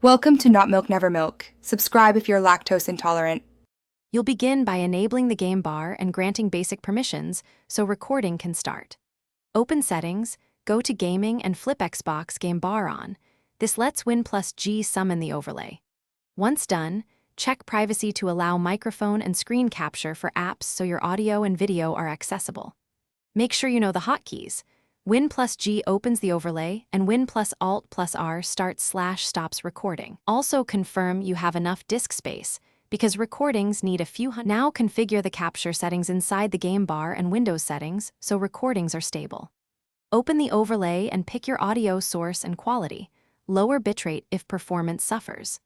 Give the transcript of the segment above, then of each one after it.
Welcome to Not Milk Never Milk. Subscribe if you're lactose intolerant. You'll begin by enabling the game bar and granting basic permissions so recording can start. Open Settings, go to Gaming and flip Xbox game bar on. This lets Win+G summon the overlay. Once done, check Privacy to allow microphone and screen capture for apps so your audio and video are accessible. Make sure you know the hotkeys. Win+G opens the overlay, and Win+Alt+R starts/stops recording. Also confirm you have enough disk space, because recordings need a few hundred. Now configure the capture settings inside the game bar and Windows settings so recordings are stable. Open the overlay and pick your audio source and quality. Lower bitrate if performance suffers.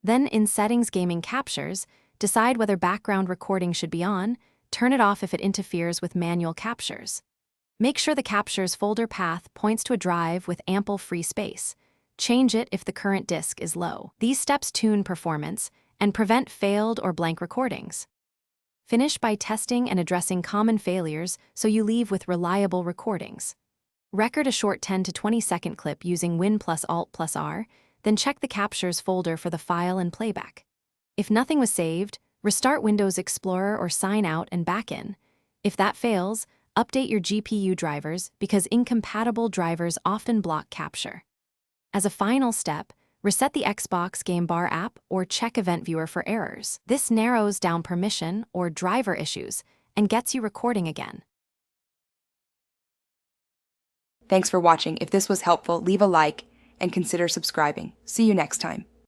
Then in Settings Gaming Captures, decide whether background recording should be on, turn it off if it interferes with manual captures. Make sure the captures folder path points to a drive with ample free space. Change it if the current disk is low. These steps tune performance and prevent failed or blank recordings. Finish by testing and addressing common failures so you leave with reliable recordings. Record a short 10 to 20 second clip using Win+Alt+R, then check the captures folder for the file and playback. If nothing was saved, restart Windows Explorer or sign out and back in. If that fails, update your GPU drivers because incompatible drivers often block capture. As a final step, reset the Xbox Game Bar app or check Event Viewer for errors. This narrows down permission or driver issues and gets you recording again. Thanks for watching. If this was helpful, leave a like and consider subscribing. See you next time.